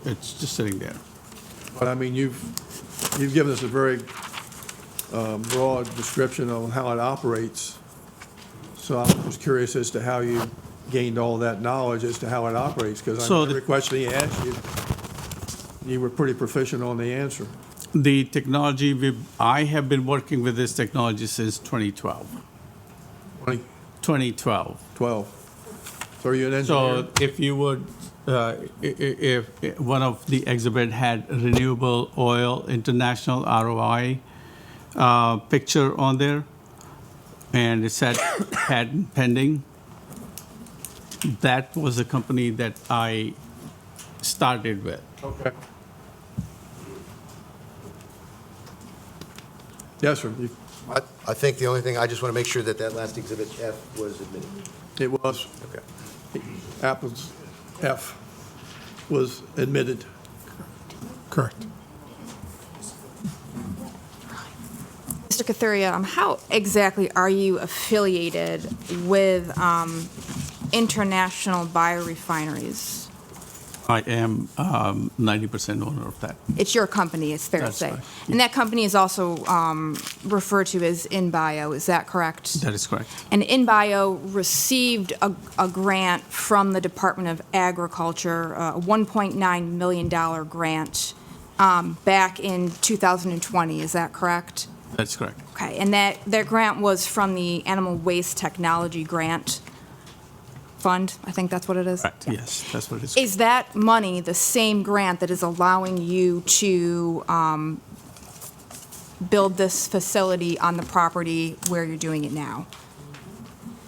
it's just sitting there. But I mean, you've given us a very broad description of how it operates. So I was curious as to how you gained all that knowledge as to how it operates, because So every question he asked you, you were pretty proficient on the answer. The technology, I have been working with this technology since 2012. 2012. 2012. So are you an engineer? So if you would, if one of the exhibit had renewable oil international ROI picture on there, and it said patent pending, that was the company that I started with. Okay. Yes, sir. I think the only thing, I just want to make sure that that last Exhibit F was admitted. It was. Okay. Apple's F was admitted. Correct. Mr. Kathuria, how exactly are you affiliated with International Biorefineries? I am 90% owner of that. It's your company, it's fair to That's say. right. And that company is also referred to as InBio, is that correct? That is correct. And InBio received a grant from the Department of Agriculture, a $1.9 million grant back in 2020, is that correct? That's correct. Okay, and that grant was from the Animal Waste Technology Grant Fund, I think that's what it is? Correct. Yes, that's what it is. Is that money the same grant that is allowing you to build this facility on the property where you're doing it now?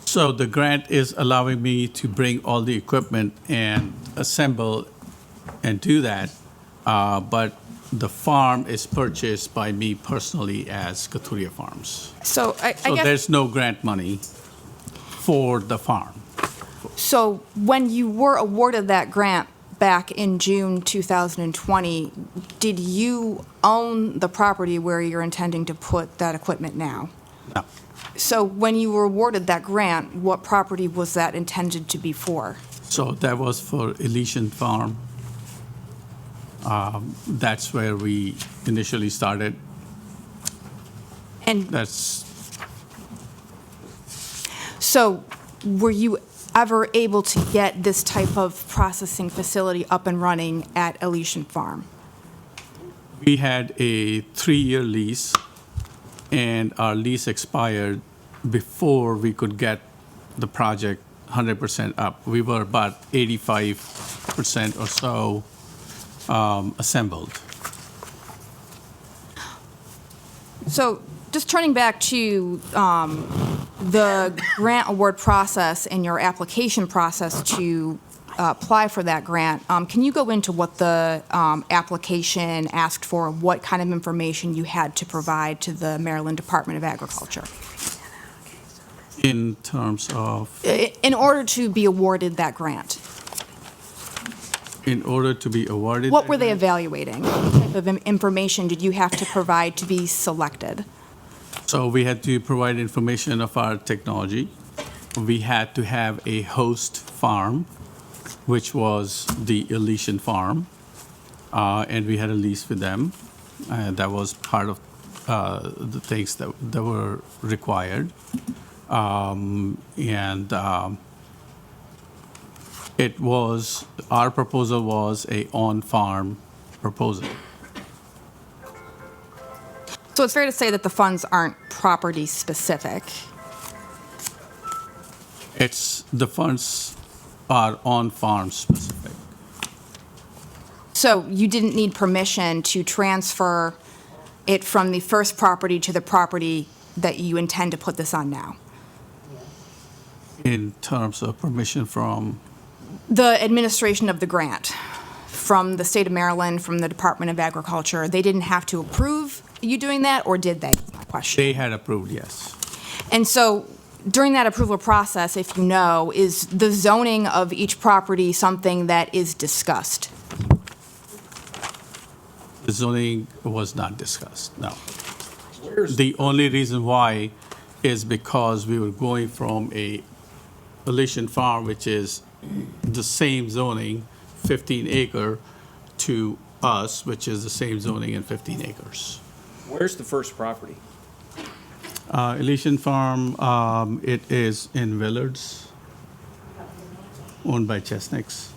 So the grant is allowing me to bring all the equipment and assemble and do that, but the farm is purchased by me personally as Kathuria Farms. So I So guess, there's no grant money for the farm. so when you were awarded that grant back in June 2020, did you own the property where you're intending to put that equipment now? No. So when you were awarded that grant, what property was that intended to be for? So that was for Elysian Farm. That's where we initially started. And That's, so were you ever able to get this type of processing facility up and running at Elysian Farm? we had a 3-year lease, and our lease expired before we could get the project 100% up. We were about 85% or so assembled. So just turning back to the grant award process and your application process to apply for that grant, can you go into what the application asked for, what kind of information you had to provide to the Maryland Department of Agriculture In terms of, in order to be awarded that grant? in order to be awarded. What that were they grant? evaluating? What type of information did you have to provide to be selected? So we had to provide information of our technology. We had to have a host farm, which was the Elysian Farm, and we had a lease with them. That was part of the things that were required. It was, our proposal was a on-farm proposal. So it's fair to say that the funds aren't property specific. The funds are on-farm specific. So you didn't need permission to transfer it from the first property to the property that you intend to put this on now? In terms of permission from, The administration of the grant from the state of Maryland, from the Department of Agriculture, they didn't have to approve you doing that, or did they? Is my question. they had approved, yes. And so during that approval process, if you know, is the zoning of each property something that is discussed? The zoning was not discussed, no. The only reason why is because we were going from a Elysian Farm, which is the same zoning, 15 acre, to us, which is the same zoning and 15 acres. Where's the first property? Elysian Farm, it is in Willards, owned by Chestnuts.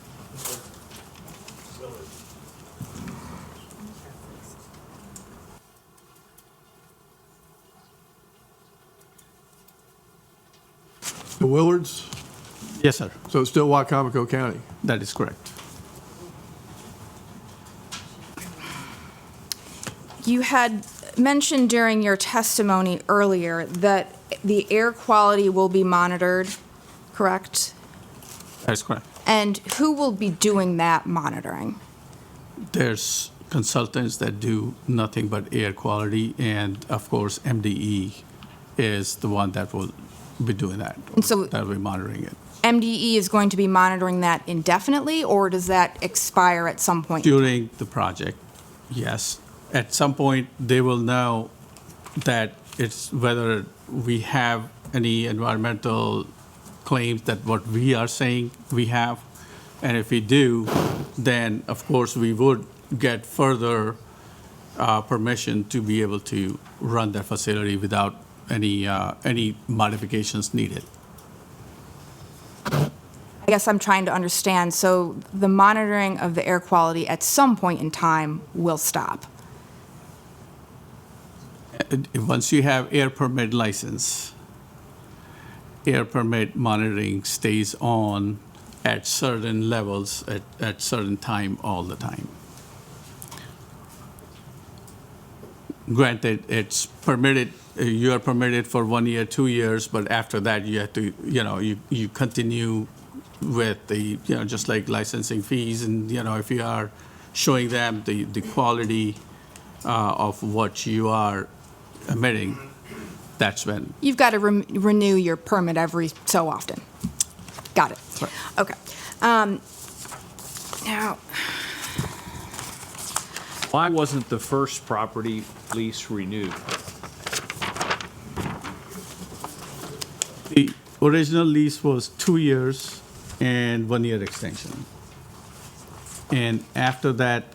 The Willards, Yes, sir, so it's still Wicomico County. that is correct. You had mentioned during your testimony earlier that the air quality will be monitored, correct? That is correct. And who will be doing that monitoring? There's consultants that do nothing but air quality, and of course, MDE is the one that will be doing that. And so- That will be monitoring it. MDE is going to be monitoring that indefinitely, or does that expire at some point? During the project, yes. At some point, they will know that it's whether we have any environmental claims that what we are saying we have. And if we do, then of course we would get further permission to be able to run that facility without any modifications needed. I guess I'm trying to understand, so the monitoring of the air quality at some point in time will stop? Once you have air permit license, air permit monitoring stays on at certain levels, at certain time, all the time. Granted, it's permitted, you are permitted for 1 year, 2 years, but after that, you have to, you continue with the, just like licensing fees, and, if you are showing them the quality of what you are emitting, that's when. You've got to renew your permit every so often. Got it. Right. Okay. Now, Why wasn't the first property lease renewed? The original lease was 2 years and 1 year extension. And after that,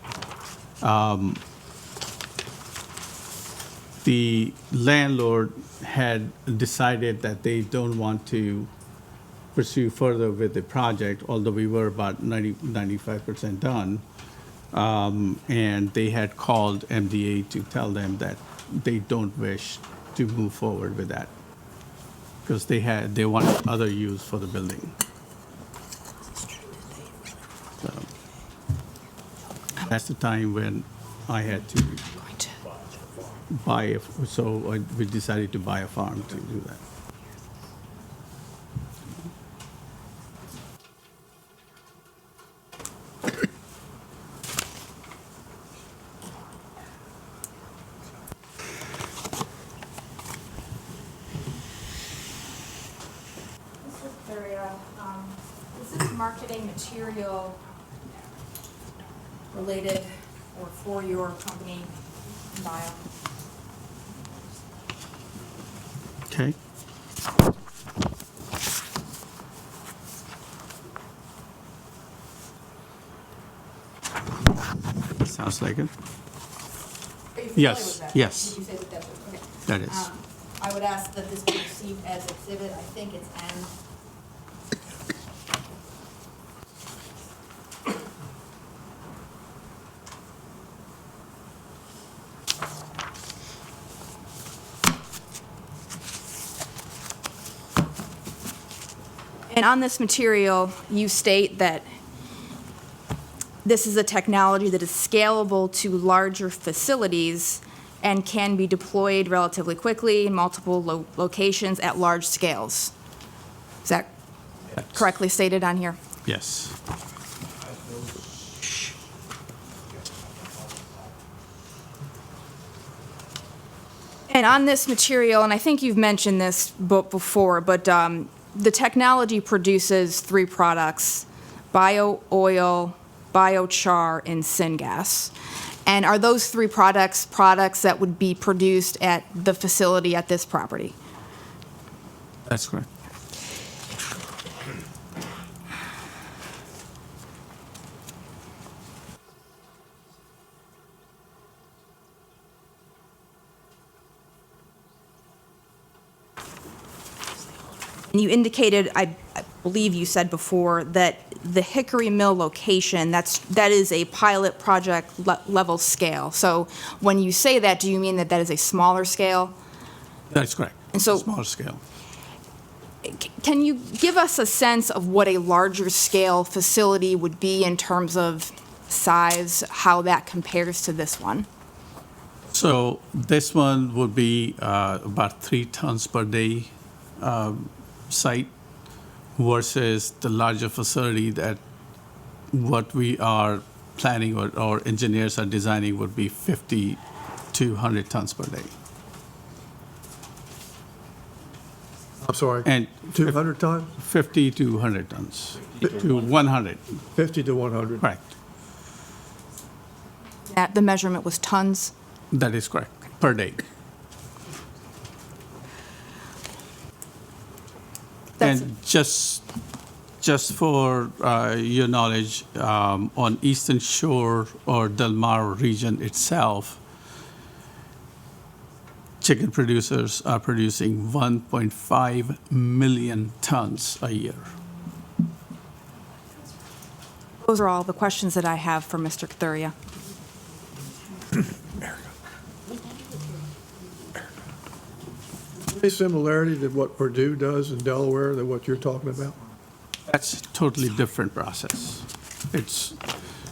the landlord had decided that they don't want to pursue further with the project, although we were about 95% done. And they had called MDA to tell them that they don't wish to move forward with that, because they wanted other use for the building. So that's the time when I had to buy, we decided to buy a farm to do that. Mr. Thuria, this is marketing material related or for your company, Bio. Okay. Sounds like it. Are you familiar Yes, with that? yes. Did you say that that's, okay. That is. I would ask that this be received as exhibit, I think it's N. And on this material, you state that this is a technology that is scalable to larger facilities and can be deployed relatively quickly in multiple locations at large scales. Is that correctly stated on here? Yes. And on this material, and I think you've mentioned this before, but the technology produces 3 products: bio-oil, biochar, and syngas. And are those 3 products that would be produced at the facility at this property? That's correct. You indicated, I believe you said before, that the Hickory Mill location, that is a pilot project level scale. So when you say that, do you mean that that is a smaller scale? That's correct. And so- Small scale. Can you give us a sense of what a larger scale facility would be in terms of size, how that compares to this one? So this one would be about 3 tons per day site versus the larger facility that what we are planning or engineers are designing would be 50 to 100 tons per day. I'm sorry, And 200 tons? 50 to 100 tons, to 100, 50 to 100? correct. That the measurement was tons? That is correct, per day. That's- And just for your knowledge, on Eastern Shore or Del Mar region itself, chicken producers are producing 1.5 million tons a year. Those are all the questions that I have for Mr. Kathuria. Any similarity to what Purdue does in Delaware, than what you're talking about? That's a totally different process.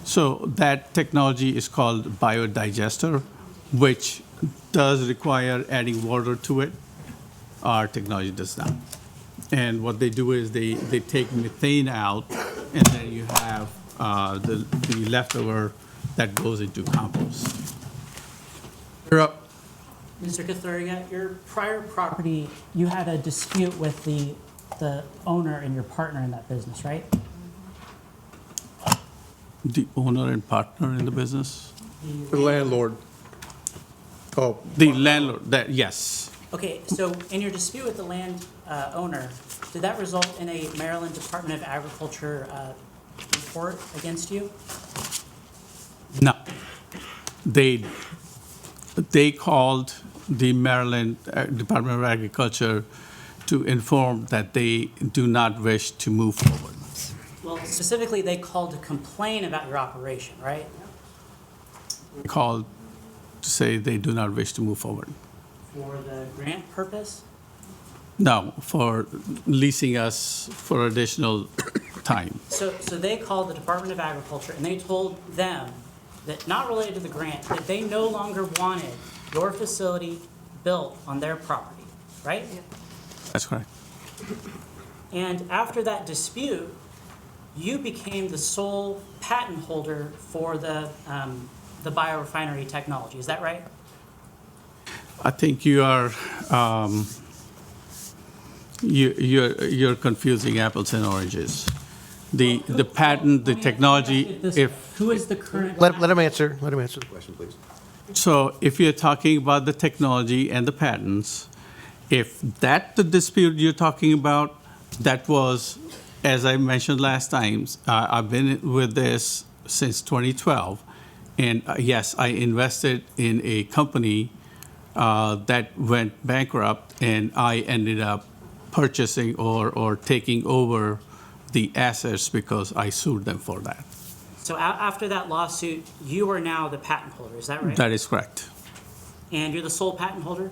So that technology is called biodigester, which does require adding water to it. Our technology does not. And what they do is they take methane out, and then you have the leftover that goes into compost. You're up. Mr. Kathuria, your prior property, you had a dispute with the owner and your partner in that business, right? The owner and partner in the business? The landlord. Oh, The landlord, that, yes. Okay, so in your dispute with the land owner, did that result in a Maryland Department of Agriculture report against you? No. They called the Maryland Department of Agriculture to inform that they do not wish to move forward. Well, specifically, they called to complain about your operation, right? They called to say they do not wish to move forward. For the grant purpose? No, for leasing us for additional time. So they called the Department of Agriculture and they told them that, not related to the grant, that they no longer wanted your facility built on their property, right? That's correct. And after that dispute, you became the sole patent holder for the biorefinery technology. Is that right? I think you are you're confusing apples and oranges. The patent, the technology, Who is the current? Let him answer the question, please. So if you're talking about the technology and the patents, if that's the dispute you're talking about, that was, as I mentioned last time, I've been with this since 2012. And yes, I invested in a company that went bankrupt, and I ended up purchasing or taking over the assets because I sued them for that. So after that lawsuit, you are now the patent holder, is that right? That is correct. And you're the sole patent holder?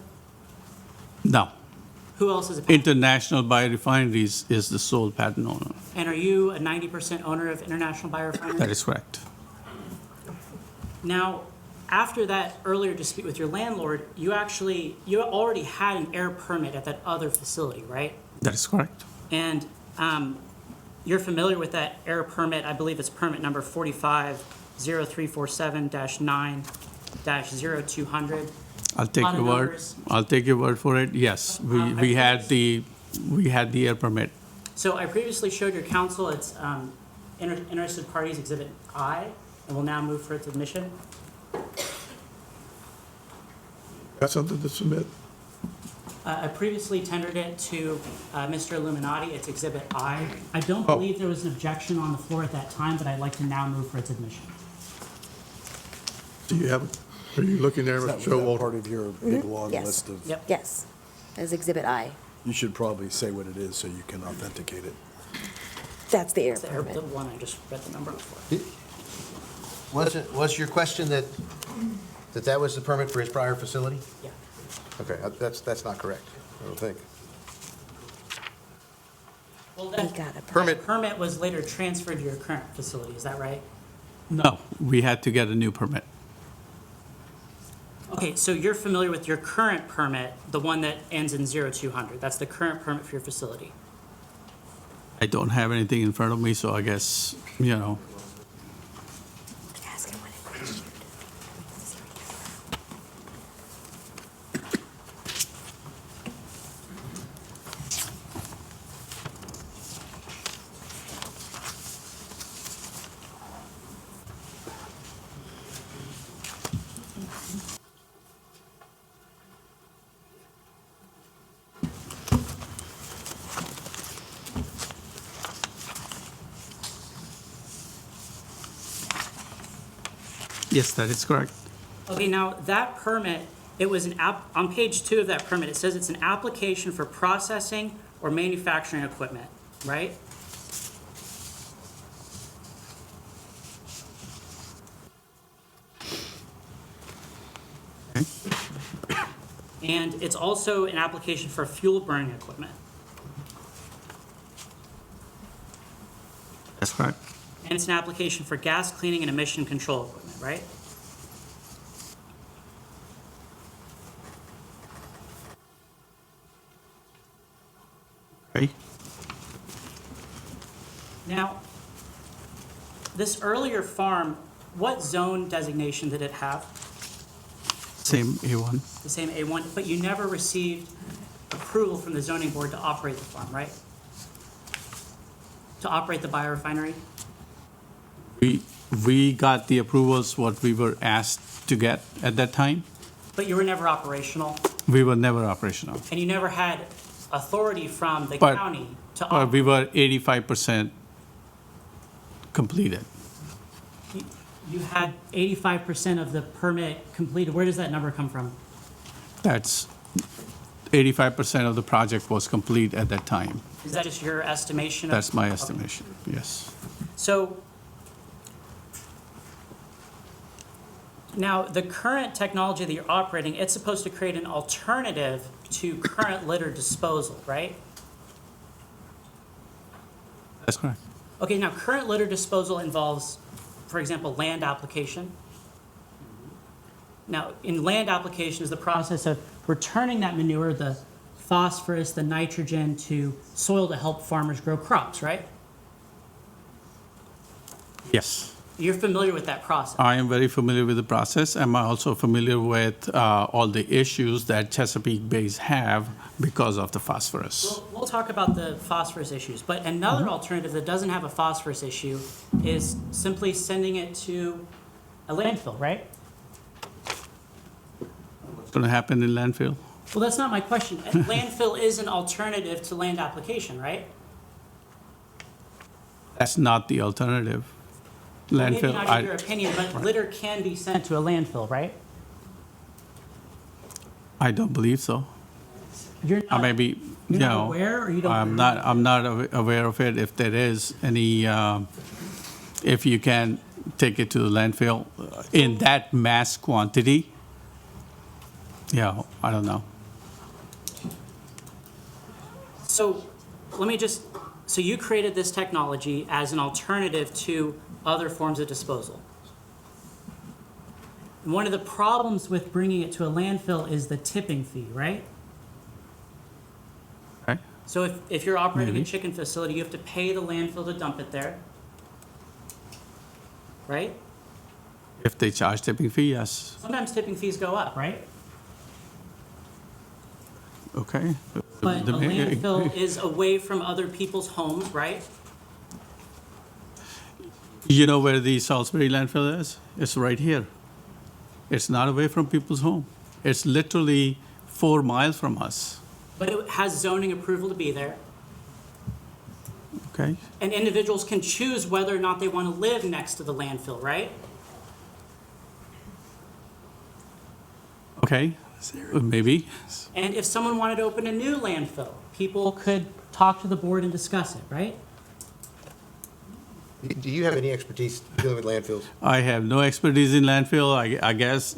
No. Who else is a patent? International Biorefineries is the sole patent owner. And are you a 90% owner of International Biorefinery? That is correct. Now, after that earlier dispute with your landlord, you already had an air permit at that other facility, right? That is correct. And you're familiar with that air permit, I believe it's permit number 450347-9-0200. I'll take Lot of your word. numbers. I'll take your word for it. Yes, we had the air permit. So I previously showed your counsel its interested parties exhibit I, and will now move for its admission. got something to submit? I previously tendered it to Mr. Illuminati, it's exhibit I. I don't Oh. believe there was an objection on the floor at that time, but I'd like to now move for its admission. Do you have, are you looking there, Is Mr. that part Showalter? of your big, long Yes. list of? Yep. Yes, as Exhibit I. You should probably say what it is so you can authenticate it. That's the air It's the permit. one I just read the number for. Was your question that that was the permit for his prior facility? Yeah. Okay, that's not correct, I don't think. Well, He that got a Permit, permit was later transferred to your current facility, is that right? No, we had to get a new permit. Okay, so you're familiar with your current permit, the one that ends in 0200. That's the current permit for your facility. I don't have anything in front of me, so I guess, Ask him when it was issued. yes, that is correct. Okay, now that permit, it was on page 2 of that permit, it says it's an application for processing or manufacturing equipment, right? Okay. And it's also an application for fuel burning equipment. That's correct. And it's an application for gas cleaning and emission control equipment, right? Okay. Now, this earlier farm, what zone designation did it have? Same A1. The same A1, but you never received approval from the zoning board to operate the farm, right? To operate the biorefinery? We got the approvals what we were asked to get at that time. But you were never operational, We were never operational. and you never had authority from the But- county to But we operate. were 85% completed. You had 85% of the permit completed. Where does that number come from? That's 85% of the project was complete at that time. Is that just your estimation? That's my Okay. estimation, yes. So now, the current technology that you're operating, it's supposed to create an alternative to current litter disposal, right? That's correct. Okay, now, current litter disposal involves, for example, land application. Now, in land application is the process of returning that manure, the phosphorus, the nitrogen, to soil to help farmers grow crops, right? Yes. You're familiar with that process. I am very familiar with the process. I'm also familiar with all the issues that Chesapeake Bays have because of the phosphorus. We'll talk about the phosphorus issues, but another alternative that doesn't have a phosphorus issue is simply sending it to a landfill, right? What's going to happen in landfill? Well, that's not my question. Landfill is an alternative to land application, right? That's not the alternative. Maybe Landfill, not in your opinion, but litter can be sent to a landfill, right? I don't believe so. You're not, Maybe, you're not aware, or you don't? I'm not aware of it. If there is any, if you can take it to the landfill in that mass quantity, yeah, I don't know. So let me just, so you created this technology as an alternative to other forms of disposal. And one of the problems with bringing it to a landfill is the tipping fee, right? Okay? So if you're operating a Maybe. chicken facility, you have to pay the landfill to dump it there, right? If they charge tipping fee, yes. Sometimes tipping fees go up, right? Okay. But a The- landfill is away from other people's homes, right? You know where the Salisbury landfill is? It's right here. It's not away from people's home. It's literally 4 miles from us, But it has zoning approval to be there. okay? And individuals can choose whether or not they want to live next to the landfill, right? Okay, Maybe. And if someone wanted to open a new landfill, people could talk to the board and discuss it, right? Do you have any expertise dealing with landfills? I have no expertise in landfill. I guess,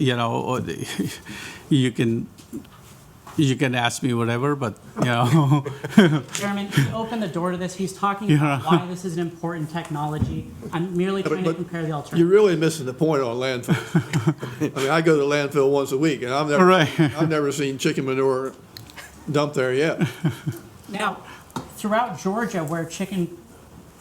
you can ask me whatever, but, Chairman, can you open the door to this? He's talking about why this is an important technology. I'm merely trying to but compare the You're alternatives. really missing the point on landfill. I mean, I go to landfill once a week, and Right. I've never seen chicken manure dumped there yet. Now, throughout Georgia, where chicken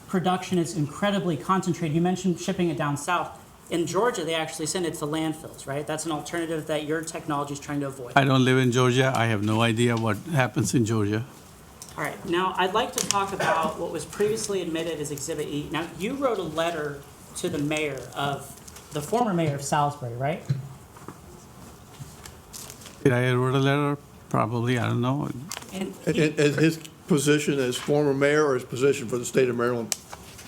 production is incredibly concentrated, you mentioned shipping it down south. In Georgia, they actually send it to landfills, right? That's an alternative that your technology is trying to avoid. I don't live in Georgia. I have no idea what happens in Georgia. All right, now I'd like to talk about what was previously admitted as Exhibit E. Now, you wrote a letter to the mayor of, the former mayor of Salisbury, right? Did I write a letter? Probably, I don't know. And As his position as former mayor or his position for the state of Maryland?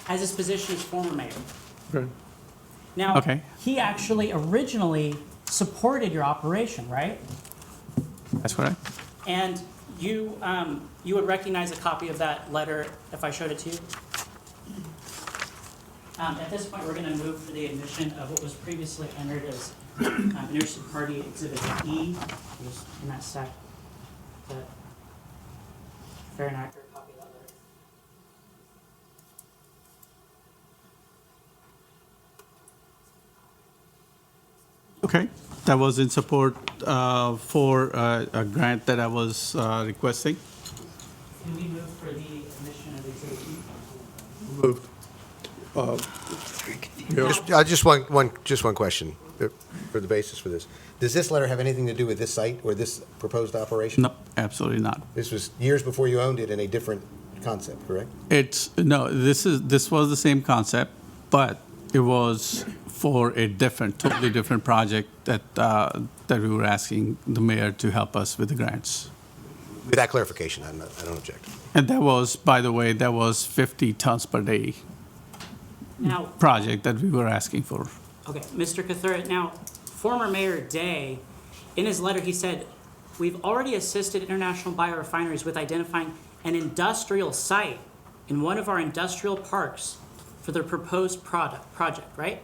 as his position as former mayor. Okay. Now, Okay. he actually originally supported your operation, right? That's correct. And you would recognize a copy of that letter if I showed it to you? At this point, we're going to move for the admission of what was previously entered as interested party Exhibit E. Just in that stack. Is that fair and accurate copy of that letter? Okay. That was in support for a grant that I was requesting. Can we move for the admission of Exhibit E? Moved. Just one question for the basis for this. Does this letter have anything to do with this site or this proposed operation? No, absolutely not. This was years before you owned it in a different concept, correct? This was the same concept, but it was for a totally different project that we were asking the mayor to help us with the grants. With that clarification, I don't object. And that was, by the way, 50 tons per day Now, project that we were asking for. okay, Mr. Cathura, now, former Mayor Day, in his letter, he said, "We've already assisted international biorefineries with identifying an industrial site in one of our industrial parks for their proposed project, right?"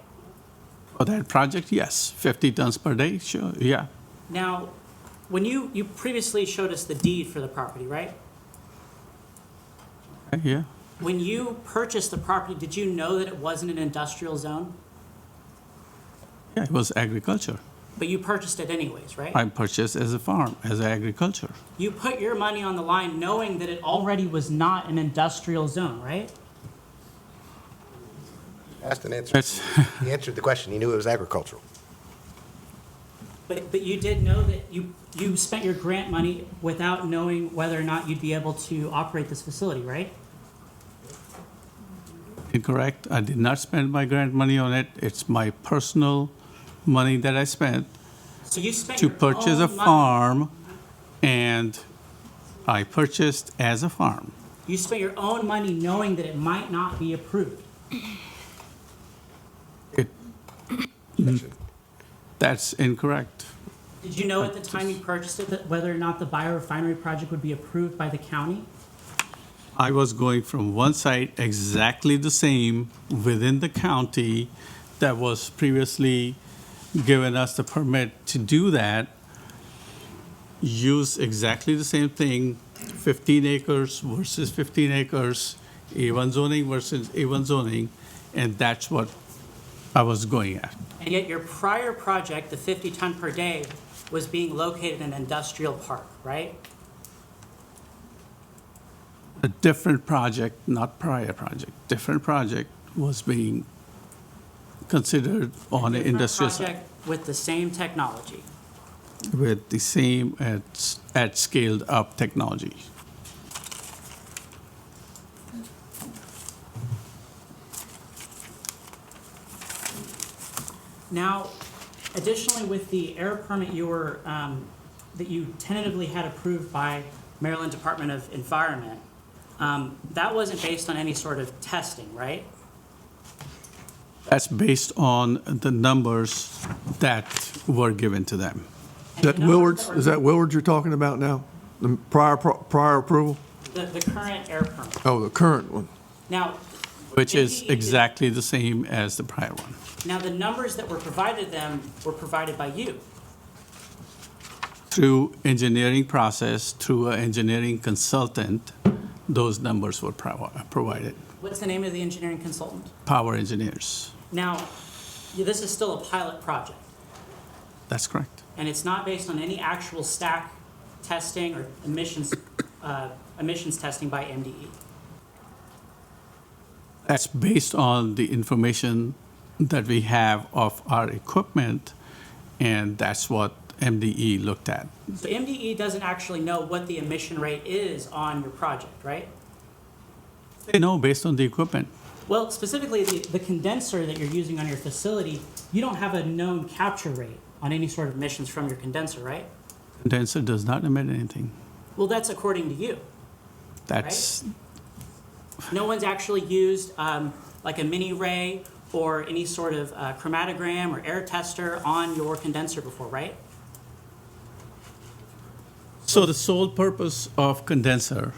For that project, yes, 50 tons per day, sure, yeah. Now, when you previously showed us the deed for the property, right? Yeah. When you purchased the property, did you know that it wasn't an industrial zone? Yeah, it was agriculture. But you purchased it anyways, right? I purchased as a farm, as agriculture. You put your money on the line knowing that it already was not an industrial zone, right? Asked and answered. That's, He answered the question. He knew it was agricultural. But you did know that you spent your grant money without knowing whether or not you'd be able to operate this facility, right? incorrect. I did not spend my grant money on it. It's my personal money that I spent So you spent to your purchase a own money. farm, and I purchased as a farm. You spent your own money knowing that it might not be approved. It, that's incorrect. Did you know at the time you purchased it that whether or not the biorefinery project would be approved by the county? I was going from one site exactly the same within the county that was previously given us the permit to do that, use exactly the same thing, 15 acres versus 15 acres, A1 zoning versus A1 zoning, and that's what I was going at. And yet your prior project, the 50 ton per day, was being located in an industrial park, right? A different project, not prior project, different project was being considered on an Different industrial site project with the same technology. with the same at scaled up technology. Now, additionally, with the air permit you were, that you tentatively had approved by Maryland Department of Environment, that wasn't based on any sort of testing, right? That's based on the numbers that were given to them. that Willard's, is that Willard's you're talking about now? The prior approval? The current air permit. Oh, the current one. Now. Which is MDE exactly the same as the prior one. Now, the numbers that were provided them were provided by you. Through engineering process, through an engineering consultant, those numbers were provided. What's the name of the engineering consultant? Power engineers. Now, this is still a pilot project, That's correct. and it's not based on any actual stack testing or emissions testing by MDE. That's based on the information that we have of our equipment, and that's what MDE looked at. So MDE doesn't actually know what the emission rate is on your project, right? They know based on the equipment. Well, specifically, the condenser that you're using on your facility, you don't have a known capture rate on any sort of emissions from your condenser, right? Condenser does not emit anything. Well, that's according to you. That's, No one's actually used like a mini ray or any sort of chromatogram or air tester on your condenser before, right? so the sole purpose of condenser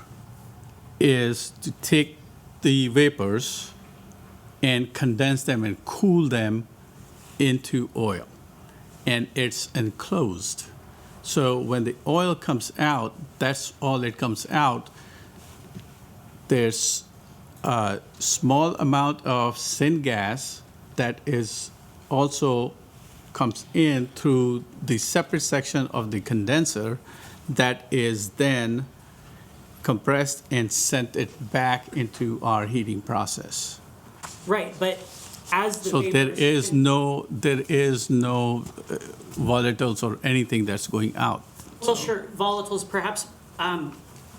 is to take the vapors and condense them and cool them into oil. And it's enclosed. So when the oil comes out, that's all it comes out. There's a small amount of syngas that is also comes in through the separate section of the condenser that is then compressed and sent it back into our heating process. Right, but as the So there vapors is no volatiles or anything that's going out. Well, sure, volatiles perhaps,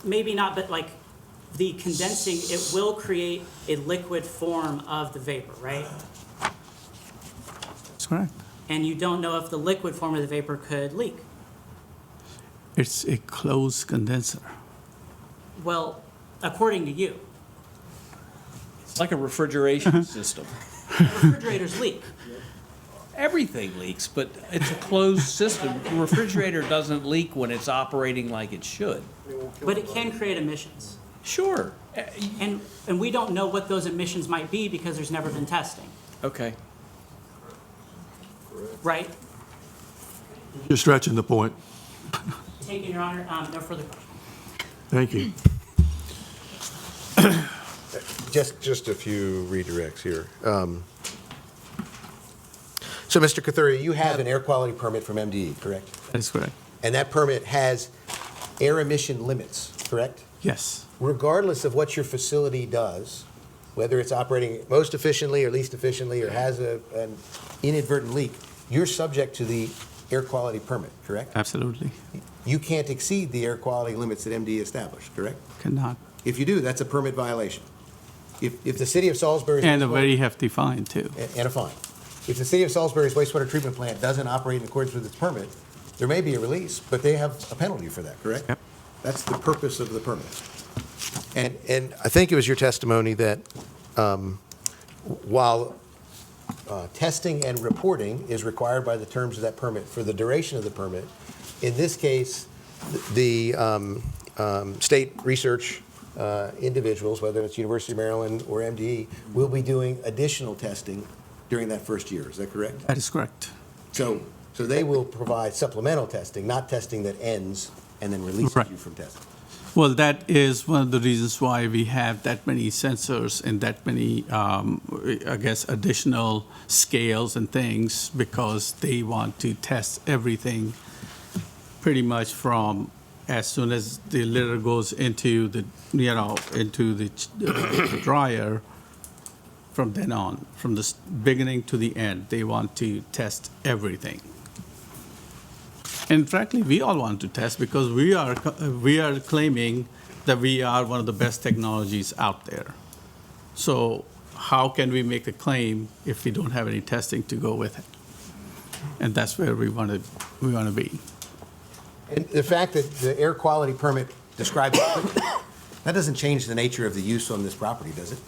maybe not, but like the condensing, it will create a liquid form of the vapor, right? That's correct. And you don't know if the liquid form of the vapor could leak. It's a closed condenser. Well, according to you, It's like a refrigeration system. refrigerators leak. Everything leaks, but it's a closed system. The refrigerator doesn't leak when it's operating like it should. But it can create emissions. Sure. And we don't know what those emissions might be because there's never been testing, Okay. right? You're stretching the point. Taking your honor, no further questions. Thank you. Just a few redirects here. So, Mr. Kathuri, you have an air quality permit from MDE, correct? That is correct. And that permit has air emission limits, correct? Yes. Regardless of what your facility does, whether it's operating most efficiently or least efficiently or has an inadvertent leak, you're subject to the air quality permit, correct? Absolutely. You can't exceed the air quality limits that MDE established, correct? Cannot. If you do, that's a permit violation. If the city of Salisbury's And a very hefty fine, too. and a fine. If the city of Salisbury's wastewater treatment plant doesn't operate in accordance with its permit, there may be a release, but they have a penalty for that, correct? Yep. That's the purpose of the permit. And I think it was your testimony that while testing and reporting is required by the terms of that permit for the duration of the permit, in this case, the state research individuals, whether it's University of Maryland or MDE, will be doing additional testing during that first year. Is that correct? That is correct. So they will provide supplemental testing, not testing that ends and then releases Right. you from testing. Well, that is one of the reasons why we have that many sensors and that many, I guess, additional scales and things, because they want to test everything pretty much from as soon as the litter goes into the, into the dryer, from then on, from the beginning to the end, they want to test everything. And frankly, we all want to test because we are claiming that we are one of the best technologies out there. So how can we make a claim if we don't have any testing to go with it? And that's where we want to be. And the fact that the air quality permit describes equipment, that doesn't change the nature of the use on this property, does it?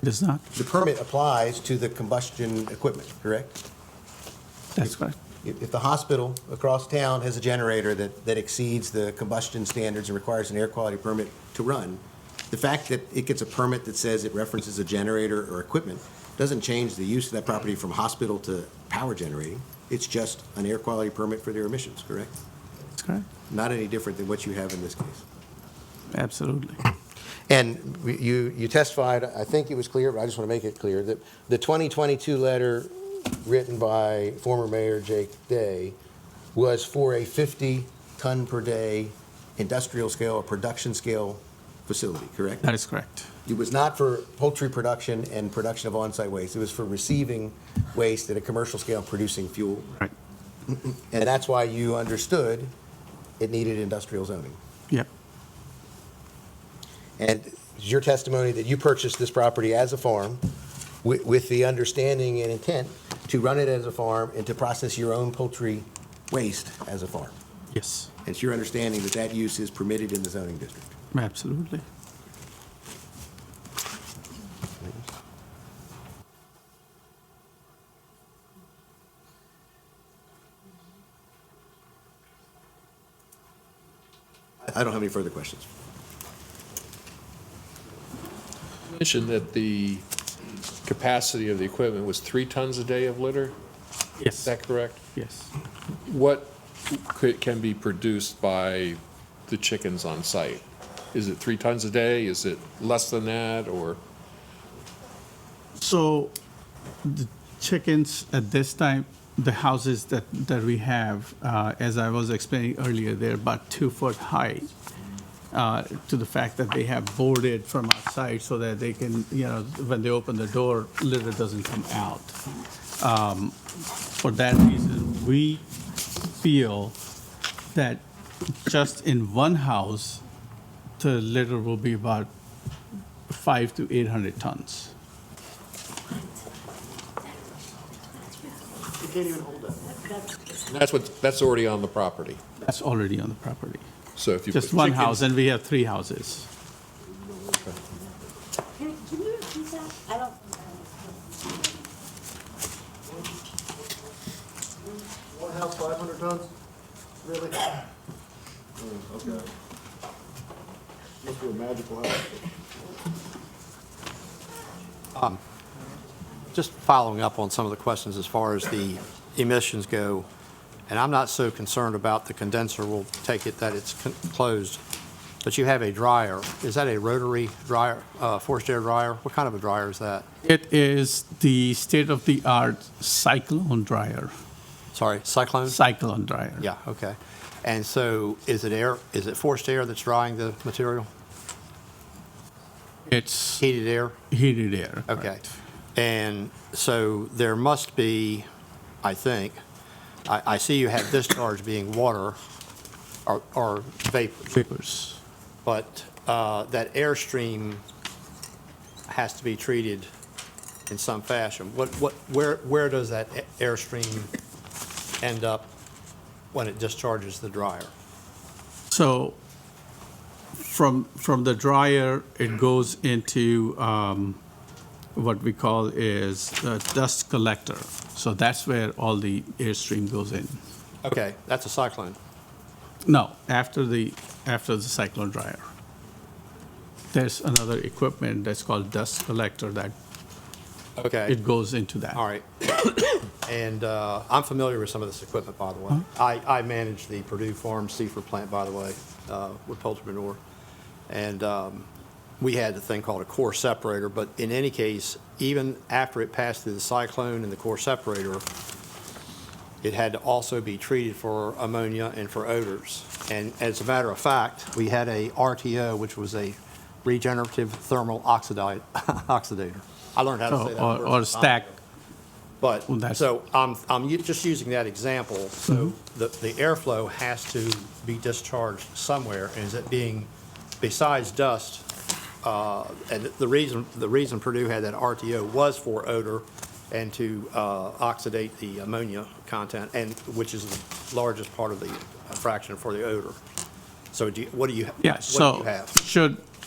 It is not. The permit applies to the combustion equipment, correct? That's correct. if the hospital across town has a generator that exceeds the combustion standards and requires an air quality permit to run, the fact that it gets a permit that says it references a generator or equipment doesn't change the use of that property from hospital to power generating. It's just an air quality permit for their emissions, correct? That's correct. Not any different than what you have in this case. Absolutely. And you testified, I think it was clear, but I just want to make it clear, that the 2022 letter written by former Mayor Jake Day was for a 50-ton per day industrial scale or production scale facility, correct? That is correct. It was not for poultry production and production of on-site waste. It was for receiving waste at a commercial scale, producing fuel. Right. And that's why you understood it needed industrial zoning. Yep. And it's your testimony that you purchased this property as a farm with the understanding and intent to run it as a farm and to process your own poultry waste as a farm. Yes. And it's your understanding that that use is permitted in the zoning district. Absolutely. I don't have any further questions. You mentioned that the capacity of the equipment was 3 tons a day of litter? Is Yes. that correct? Yes. What can be produced by the chickens on site? Is it 3 tons a day? Is it less than that, or? So the chickens at this time, the houses that we have, as I was explaining earlier, they're about 2 foot high, to the fact that they have boarded from outside so that they can, when they open the door, litter doesn't come out. For that reason, we feel that just in one house, the litter will be about 500 to 800 tons. That's already on the property. That's already on the property. So if you Just put one chickens- house, and we have 3 houses. Can you repeat that? I don't. One house, 500 tons? Really? Okay. Must be a magical house. Just following up on some of the questions as far as the emissions go, and I'm not so concerned about the condenser. We'll take it that it's closed. But you have a dryer. Is that a rotary dryer, forced air dryer? What kind of a dryer is that? It is the state-of-the-art cyclone dryer. Sorry, cyclone? Cyclone dryer. Yeah, okay. And so is it forced air that's drying the material? It's Heated air? heated air. Okay. correct. And so there must be, I think, I see you have discharge being water or vapor, Vapors. but that airstream has to be treated in some fashion. Where does that airstream end up when it discharges the dryer? So from the dryer, it goes into what we call is the dust collector. So that's where all the airstream goes in. Okay, that's a cyclone. No, after the cyclone dryer. There's another equipment that's called dust collector that Okay. it goes into that. All right. And I'm familiar with some of this equipment, by the way. I manage the Purdue Farm Seaford plant, by the way, with poultry manure. And we had a thing called a core separator, but in any case, even after it passed through the cyclone and the core separator, it had to also be treated for ammonia and for odors. And as a matter of fact, we had a RTO, which was a regenerative thermal oxidator. I learned how to say that word Or some time stack. ago. But, Well, that's- so just using that example, so the airflow has to be discharged somewhere, and is it being, besides dust, and the reason Purdue had that RTO was for odor and to oxidate the ammonia content, and which is the largest part of the fraction for the odor. So what do you Yeah, what do so you have?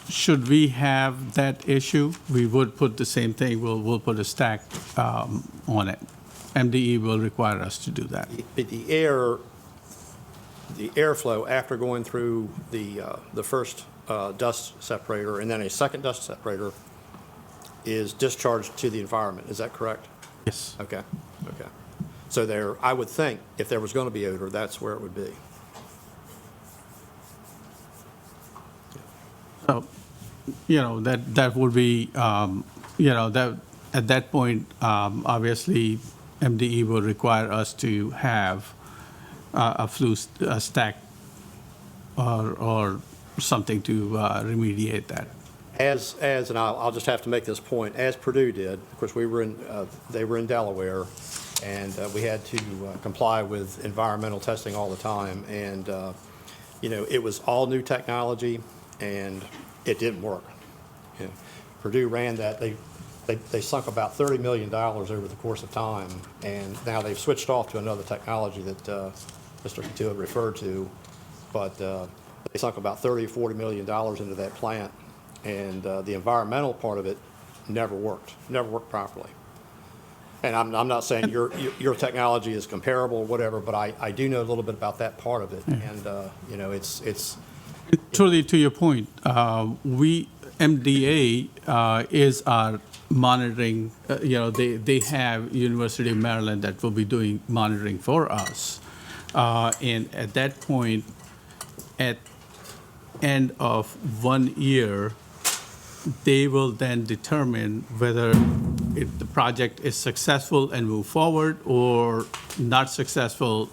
should we have that issue, we would put the same thing, we'll put a stack on it. MDE will require us to do that. The airflow after going through the first dust separator and then a second dust separator is discharged to the environment. Is that correct? Yes. Okay, okay. So there, I would think if there was going to be odor, that's where it would be. So, that would be, that, at that point, obviously, MDE will require us to have a flue stack or something to remediate that. And I'll just have to make this point, as Purdue did, of course, they were in Delaware, and we had to comply with environmental testing all the time, and, it was all new technology, and it didn't work. Purdue ran that, they sunk about $30 million over the course of time, and now they've switched off to another technology that Mr. Coutu had referred to, but they sunk about $30 or $40 million into that plant, and the environmental part of it never worked properly. And I'm not saying your technology is comparable or whatever, but I do know a little bit about that part of it, and it's. Truly, to your point, MDA is our monitoring, they have University of Maryland that will be doing monitoring for us. And at that point, at end of 1 year, they will then determine whether the project is successful and move forward or not successful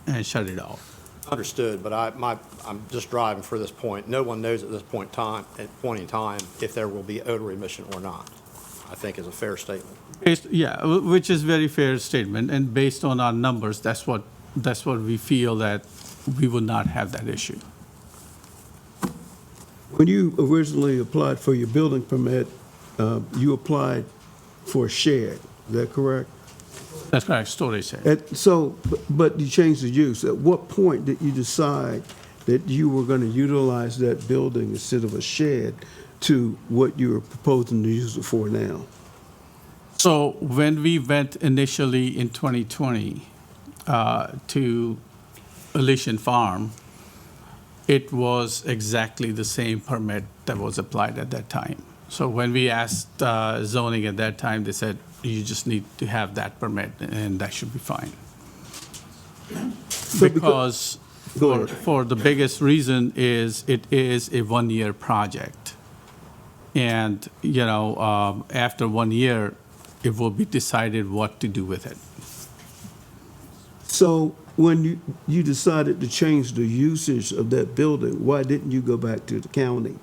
and shut it off. Understood, but I'm just driving for this point. No one knows at this point in time if there will be odor emission or not, I think is a fair statement. Which is very fair statement, and based on our numbers, that's what we feel that we will not have that issue. When you originally applied for your building permit, you applied for a shed, is that correct? That's correct, storage shed. But you changed the use. At what point did you decide that you were going to utilize that building instead of a shed to what you were proposing to use it for now? So when we went initially in 2020 to Elysian Farm, it was exactly the same permit that was applied at that time. So when we asked zoning at that time, they said, you just need to have that permit, and that should be fine. Because for the biggest reason is it is a 1-year project. And, after 1 year, it will be decided what to do with it. So when you decided to change the usage of that building, why didn't you go back to the county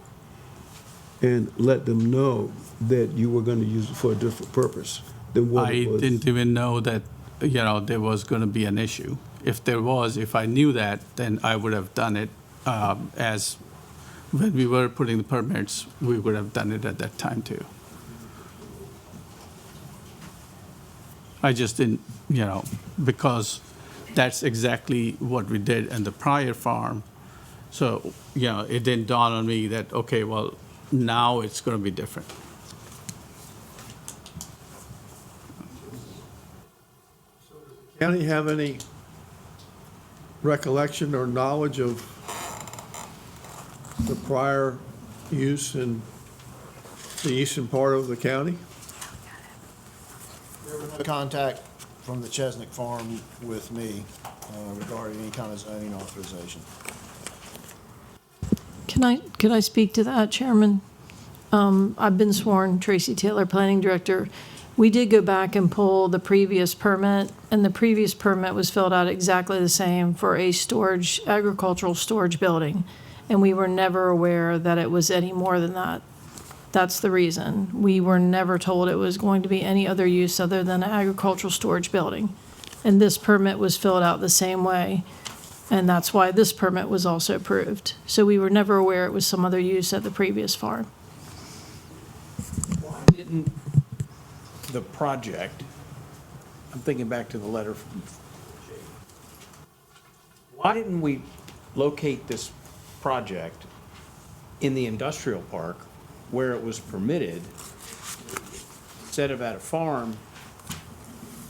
and let them know that you were going to use it for a different purpose than what it was? I didn't even know that, there was going to be an issue. If I knew that, then I would have done it as when we were putting the permits, we would have done it at that time too. I just didn't, because that's exactly what we did in the prior farm. So, it didn't dawn on me that, okay, well, now it's going to be different. County have any recollection or knowledge of the prior use in the eastern part of the county? There was no contact from the Chesnick Farm with me regarding any kind of zoning authorization. Can I speak to that, Chairman? I've been sworn, Tracy Taylor, Planning Director. We did go back and pull the previous permit, and the previous permit was filled out exactly the same for a agricultural storage building, and we were never aware that it was any more than that. That's the reason. We were never told it was going to be any other use other than an agricultural storage building. And this permit was filled out the same way, and that's why this permit was also approved. So we were never aware it was some other use at the previous farm. Why didn't the project, I'm thinking back to the letter from Jay, why didn't we locate this project in the industrial park where it was permitted, instead of at a farm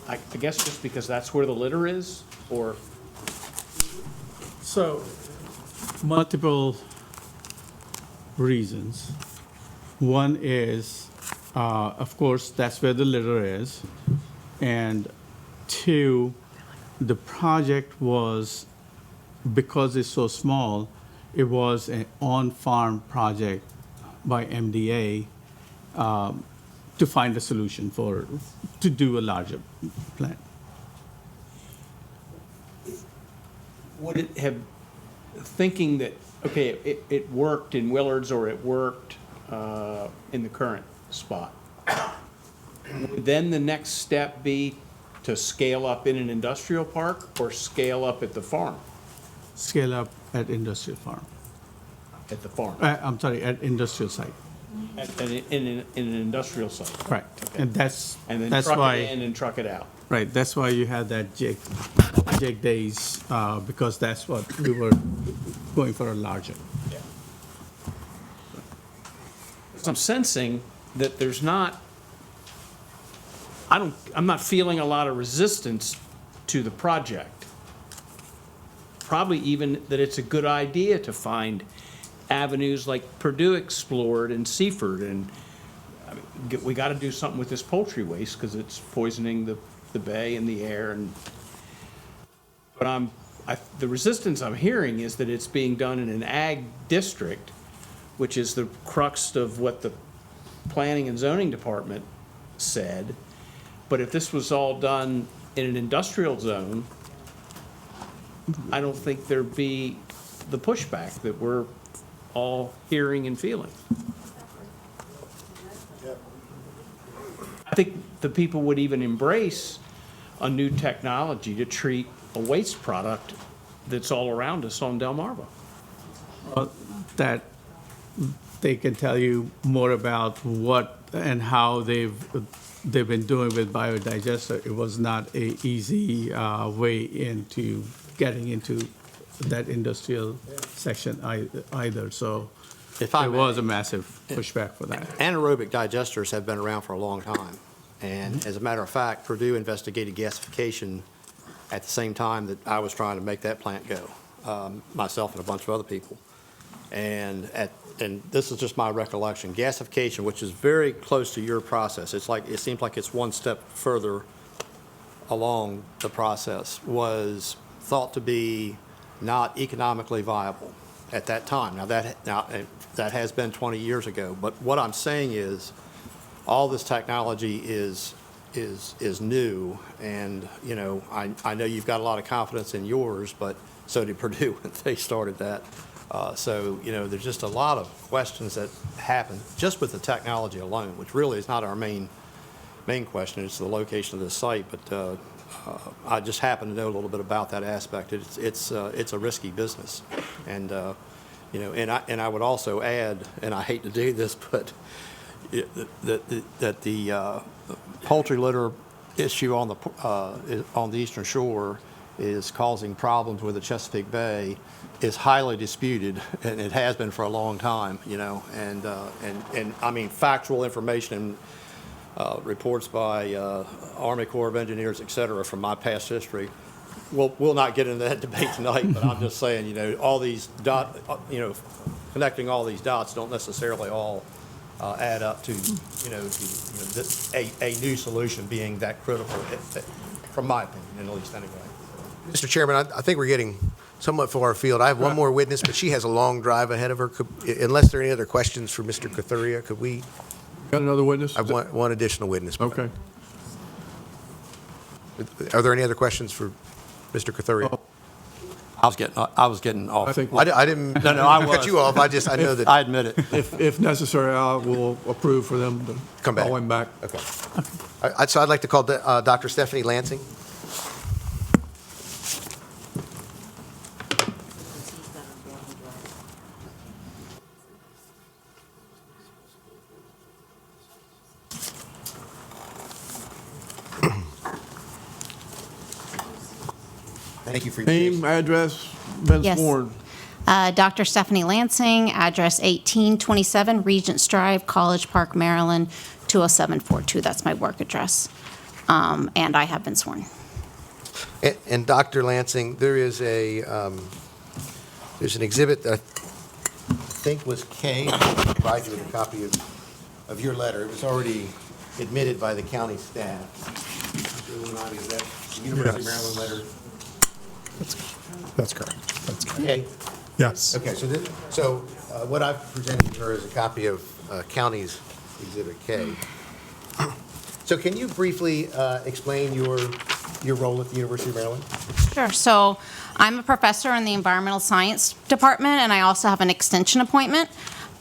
I guess just because that's where the litter is, or? So, multiple reasons. One is, of course, that's where the litter is. And two, the project was, because it's so small, it was an on-farm project by MDA to find a solution to do a larger plant. Would it have, thinking that, okay, it worked in Willards or it worked in the current spot, would then the next step be to scale up in an industrial park or scale up at the farm? Scale up at industrial farm. At the farm? I'm sorry, at industrial site. In an industrial site? Correct. Okay. And that's And then why. truck it in and truck it out? Right, that's why you had that Jake days, because that's what we were going for a larger. Yeah. So I'm sensing that there's not, I'm not feeling a lot of resistance to the project. Probably even that it's a good idea to find avenues like Purdue explored and Seaford, and I mean, we got to do something with this poultry waste because it's poisoning the bay and the air. But the resistance I'm hearing is that it's being done in an ag district, which is the crux of what the planning and zoning department said. But if this was all done in an industrial zone, I don't think there'd be the pushback that we're all hearing and feeling. I think the people would even embrace a new technology to treat a waste product that's all around us on Delmarva. That they can tell you more about what and how they've been doing with biodigester. It was not a easy way into getting into that industrial section either. So there was a massive pushback for that. Anaerobic digesters have been around for a long time. And as a matter of fact, Purdue investigated gasification at the same time that I was trying to make that plant go, myself and a bunch of other people. And this is just my recollection, gasification, which is very close to your process, it seems like it's one step further along the process, was thought to be not economically viable at that time. Now that has been 20 years ago, but what I'm saying is all this technology is new, and I know you've got a lot of confidence in yours, but so did Purdue when they started that. So there's just a lot of questions that happen just with the technology alone, which really is not our main question. It's the location of the site, but I just happen to know a little bit about that aspect. It's a risky business, and and I would also add, and I hate to do this, but that the poultry litter issue on the Eastern Shore is causing problems with the Chesapeake Bay is highly disputed, and it has been for a long time, and I mean factual information and reports by Army Corps of Engineers, et cetera, from my past history. We'll not get into that debate tonight, but I'm just saying, all these connecting all these dots don't necessarily all add up to, a new solution being that critical, from my opinion, at least anyway. Mr. Chairman, I think we're getting somewhat far afield. I have one more witness, but she has a long drive ahead of her. Unless there are any other questions for Mr. Kathuria, could we? Got another witness? I want one additional witness. Okay. Are there any other questions for Mr. Kathuria? I was getting off. I think I didn't No, I cut was. you off. I know that. I admit it. if necessary, I will approve for them to Come back. call him back. Okay. So I'd like to call Dr. Stephanie Lansing. Thank you for your Name, address, been Yes. sworn. Dr. Stephanie Lansing, address 1827 Regents Drive, College Park, Maryland, 20742. That's my work address. and I have been sworn. And Dr. Lansing, there is there's an exhibit that I think was K. I'll provide you with a copy of your letter. It was already admitted by the county staff. Mr. Illuminati, is that the University of Maryland letter? That's correct. That's correct. K? Yes. Okay, so what I've presented to her is a copy of county's Exhibit K. So can you briefly explain your role at the University of Maryland? Sure. So I'm a professor in the environmental science department, and I also have an extension appointment.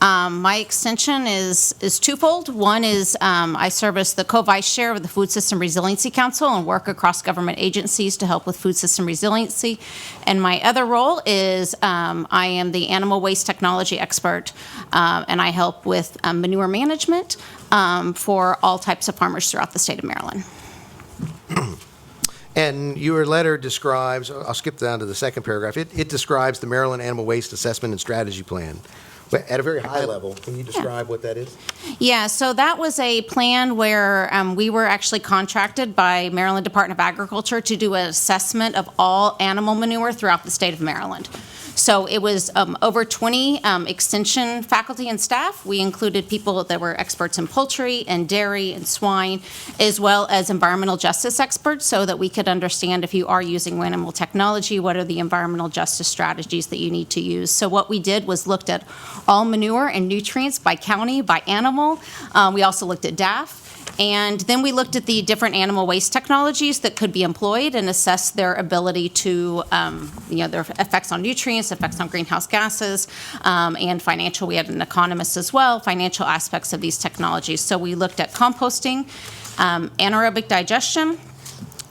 My extension is twofold. One is I serve as the co-vice chair of the Food System Resiliency Council and work across government agencies to help with food system resiliency. And my other role is I am the animal waste technology expert, and I help with manure management for all types of farmers throughout the state of Maryland. And your letter describes, I'll skip down to the second paragraph, it describes the Maryland Animal Waste Assessment and Strategy Plan. But at a very high level, can you describe what that is? Yeah, so that was a plan where we were actually contracted by Maryland Department of Agriculture to do an assessment of all animal manure throughout the state of Maryland. So it was over 20 extension faculty and staff. We included people that were experts in poultry and dairy and swine, as well as environmental justice experts, so that we could understand if you are using animal technology, what are the environmental justice strategies that you need to use. So what we did was looked at all manure and nutrients by county, by animal. We also looked at DAF. And then we looked at the different animal waste technologies that could be employed and assessed their ability to, their effects on nutrients, effects on greenhouse gases, and financial. We had an economist as well, financial aspects of these technologies. So we looked at composting, anaerobic digestion,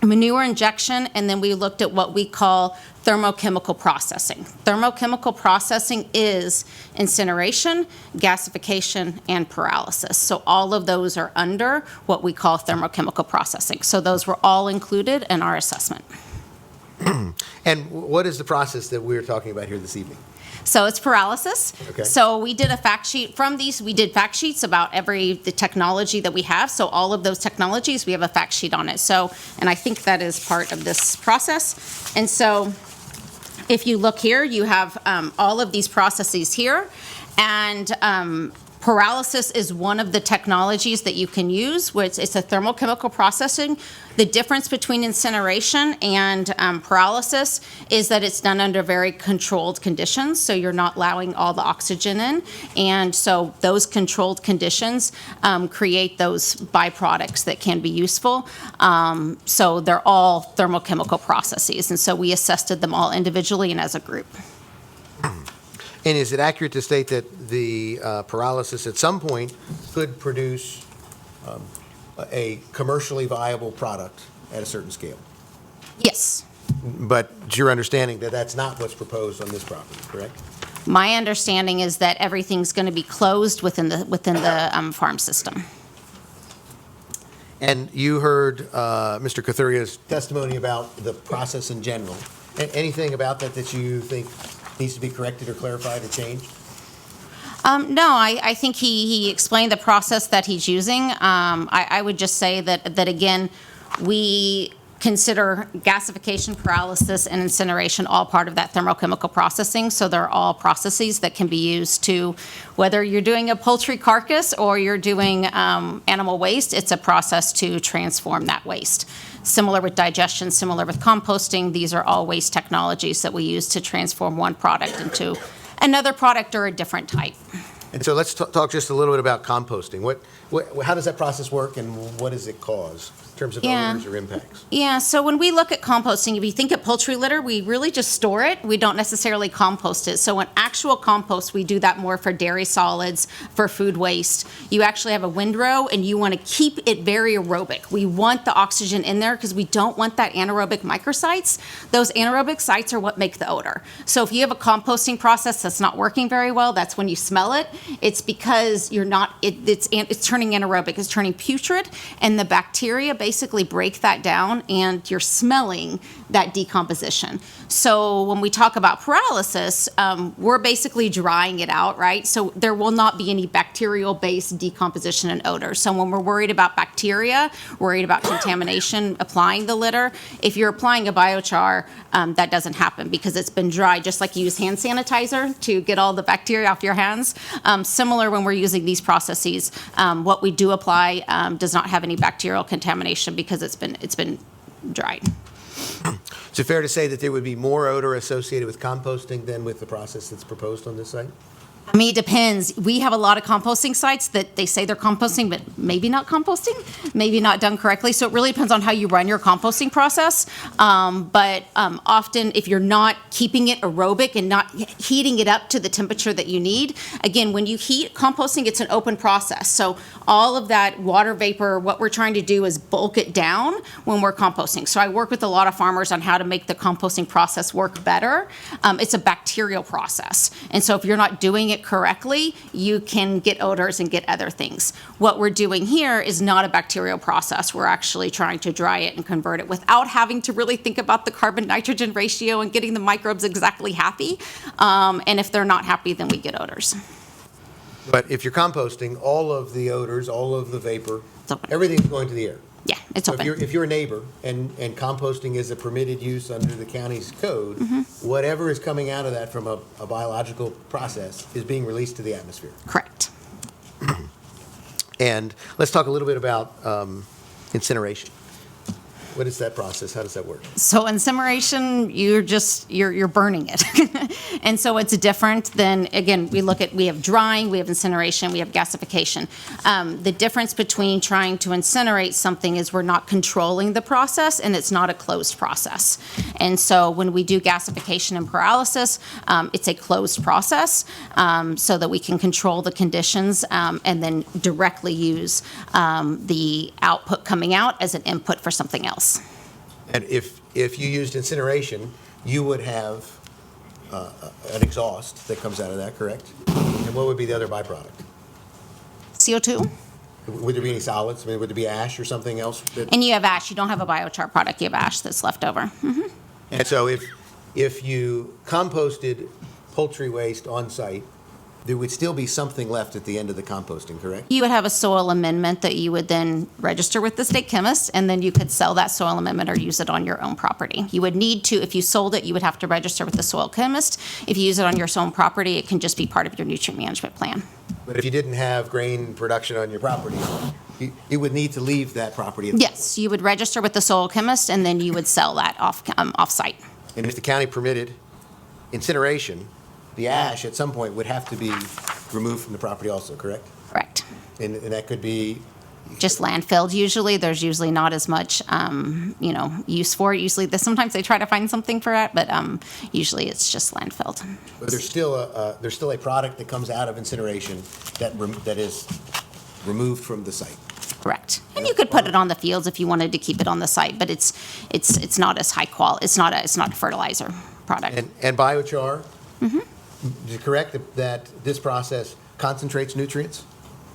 manure injection, and then we looked at what we call thermochemical processing. Thermochemical processing is incineration, gasification, and pyrolysis. So all of those are under what we call thermochemical processing. So those were all included in our assessment. And what is the process that we're talking about here this evening? So it's pyrolysis. Okay. So we did a fact sheet from these. We did fact sheets about the technology that we have. So all of those technologies, we have a fact sheet on it. So, and I think that is part of this process. And so if you look here, you have all of these processes here. And pyrolysis is one of the technologies that you can use, which it's a thermochemical processing. The difference between incineration and pyrolysis is that it's done under very controlled conditions, so you're not allowing all the oxygen in. And so those controlled conditions create those byproducts that can be useful. So they're all thermochemical processes, and so we assessed them all individually and as a group. And is it accurate to state that the pyrolysis at some point could produce a commercially viable product at a certain scale? Yes. But it's your understanding that that's not what's proposed on this property, correct? My understanding is that everything's going to be closed within the farm system. And you heard Mr. Cathuria's testimony about the process in general. Anything about that you think needs to be corrected or clarified or changed? No, I think he explained the process that he's using. I would just say that again, we consider gasification, pyrolysis, and incineration all part of that thermochemical processing. So they're all processes that can be used to, whether you're doing a poultry carcass or you're doing animal waste, it's a process to transform that waste. Similar with digestion, similar with composting, these are all waste technologies that we use to transform one product into another product or a different type. And so let's talk just a little bit about composting. How does that process work, and what does it cause in terms of odors or impacts? Yeah, so when we look at composting, if you think of poultry litter, we really just store it. We don't necessarily compost it. So in actual compost, we do that more for dairy solids, for food waste. You actually have a windrow, and you want to keep it very aerobic. We want the oxygen in there because we don't want that anaerobic microsites. Those anaerobic sites are what make the odor. So if you have a composting process that's not working very well, that's when you smell it. It's because you're not, it's turning turning anaerobic, it's turning putrid, and the bacteria basically break that down, and you're smelling that decomposition. So when we talk about pyrolysis, we're basically drying it out, right? So there will not be any bacterial-based decomposition and odor. So when we're worried about bacteria, worried about contamination, applying the litter, if you're applying a biochar, that doesn't happen because it's been dried, just like you use hand sanitizer to get all the bacteria off your hands. Similar when we're using these processes, what we do apply does not have any bacterial contamination because it's been dried. Is it fair to say that there would be more odor associated with composting than with the process that's proposed on this site? I mean, it depends. We have a lot of composting sites that they say they're composting, but maybe not composting, maybe not done correctly. So it really depends on how you run your composting process. But often, if you're not keeping it aerobic and not heating it up to the temperature that you need, again, when you heat composting, it's an open process. So all of that water vapor, what we're trying to do is bulk it down when we're composting. So I work with a lot of farmers on how to make the composting process work better. It's a bacterial process. And so if you're not doing it correctly, you can get odors and get other things. What we're doing here is not a bacterial process. We're actually trying to dry it and convert it without having to really think about the carbon-nitrogen ratio and getting the microbes exactly happy. And if they're not happy, then we get odors. But if you're composting, all of the odors, all of the vapor, open. everything's going to the air. Yeah, it's So open. if you're a neighbor and composting is a permitted use under the county's code, Mm-hmm. whatever is coming out of that from a biological process is being released to the atmosphere. Correct. And let's talk a little bit about incineration. What is that process? How does that work? So incineration, you're burning it. And so it's different than, again, we have drying, we have incineration, we have gasification. The difference between trying to incinerate something is we're not controlling the process and it's not a closed process. And so when we do gasification and pyrolysis, it's a closed process so that we can control the conditions and then directly use the output coming out as an input for something else. And if you used incineration, you would have an exhaust that comes out of that, correct? And what would be the other byproduct? CO2. Would there be any solids? I mean, would there be ash or something else? And you have ash. You don't have a biochar product. You have ash that's left over. Mm-hmm. And so if you composted poultry waste on site, there would still be something left at the end of the composting, correct? You would have a soil amendment that you would then register with the state chemist, and then you could sell that soil amendment or use it on your own property. You would need to, if you sold it, you would have to register with the soil chemist. If you use it on your own property, it can just be part of your nutrient management plan. But if you didn't have grain production on your property, you would need to leave that property. Yes, you would register with the soil chemist, and then you would sell that off-site. And if the county permitted incineration, the ash at some point would have to be removed from the property also, correct? Correct. And that could be, Just landfilled usually. There's usually not as much, use for it. Usually, sometimes they try to find something for it, but usually it's just landfilled. but there's still a product that comes out of incineration that is removed from the site. Correct. And you could put it on the fields if you wanted to keep it on the site, but it's not as high quality. It's not a fertilizer product. And biochar, is it correct that this process concentrates nutrients?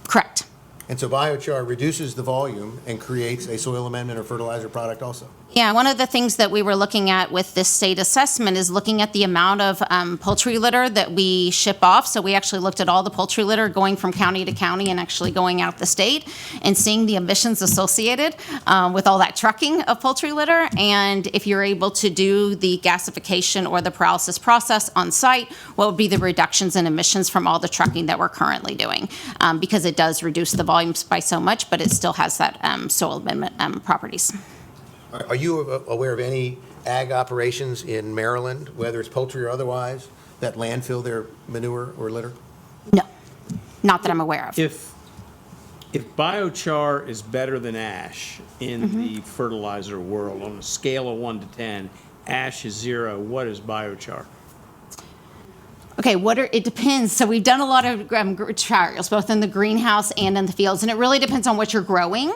Correct. And so biochar reduces the volume and creates a soil amendment or fertilizer product also? Yeah, one of the things that we were looking at with this state assessment is looking at the amount of poultry litter that we ship off. So we actually looked at all the poultry litter going from county to county and actually going out the state and seeing the emissions associated with all that trucking of poultry litter. And if you're able to do the gasification or the pyrolysis process on site, what would be the reductions in emissions from all the trucking that we're currently doing? Because it does reduce the volumes by so much, but it still has that soil amendment properties. Are you aware of any ag operations in Maryland, whether it's poultry or otherwise, that landfill their manure or litter? No, not that I'm aware of. If biochar is better than ash in the fertilizer world, on a scale of 1 to 10, ash is 0, what is biochar? Okay, it depends. So we've done a lot of trials, both in the greenhouse and in the fields, and it really depends on what you're growing,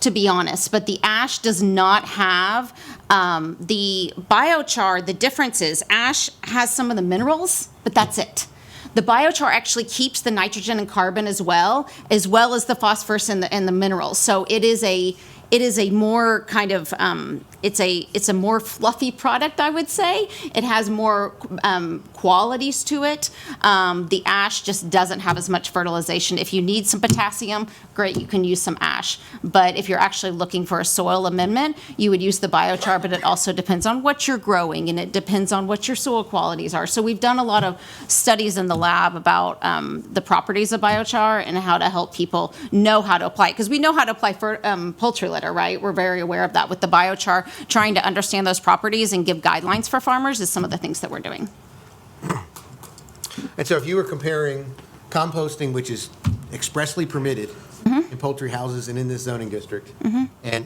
to be honest. But the ash does not have the biochar. The difference is ash has some of the minerals, but that's it. The biochar actually keeps the nitrogen and carbon as well as the phosphorus and the minerals. So it is a more kind of it's a more fluffy product, I would say. It has more qualities to it. The ash just doesn't have as much fertilization. If you need some potassium, great, you can use some ash. But if you're actually looking for a soil amendment, you would use the biochar, but it also depends on what you're growing, and it depends on what your soil qualities are. So we've done a lot of studies in the lab about the properties of biochar and how to help people know how to apply it. Because we know how to apply for poultry litter, right? We're very aware of that with the biochar. Trying to understand those properties and give guidelines for farmers is some of the things that we're doing. And so if you were comparing composting, which is expressly permitted in poultry houses and in this zoning district, and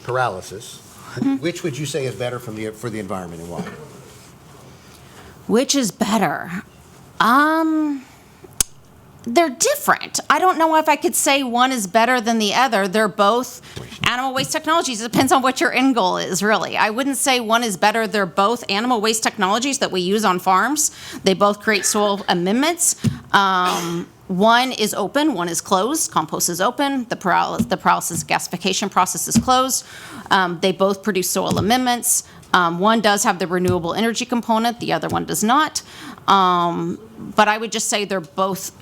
paralysis, which would you say is better for the environment and why? Which is better? They're different. I don't know if I could say one is better than the other. They're both animal waste technologies. It depends on what your end goal is, really. I wouldn't say one is better. They're both animal waste technologies that we use on farms. They both create soil amendments. One is open, one is closed. Compost is open. The pyrolysis gasification process is closed. They both produce soil amendments. One does have the renewable energy component. The other one does not. But I would just say they're both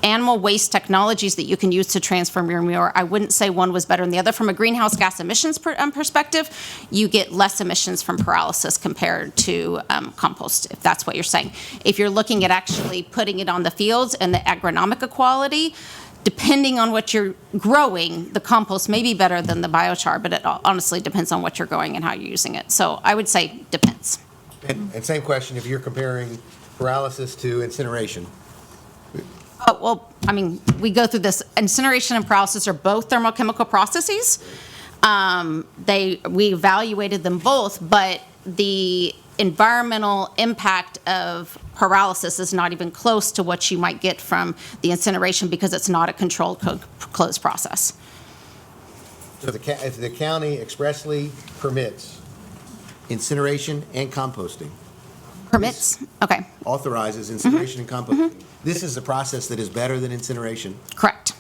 animal waste technologies that you can use to transform your manure. I wouldn't say one was better than the other. From a greenhouse gas emissions perspective, you get less emissions from pyrolysis compared to compost, if that's what you're saying. If you're looking at actually putting it on the fields and the agronomic quality, depending on what you're growing, the compost may be better than the biochar, but it honestly depends on what you're growing and how you're using it. So I would say depends. And same question, if you're comparing paralysis to incineration. Oh, well, I mean, we go through this. Incineration and pyrolysis are both thermochemical processes. We evaluated them both, but the environmental impact of pyrolysis is not even close to what you might get from the incineration because it's not a controlled, closed process. So if the county expressly permits incineration and composting, Permits? Okay, authorizes incineration and composting, this is a process that is better than incineration correct.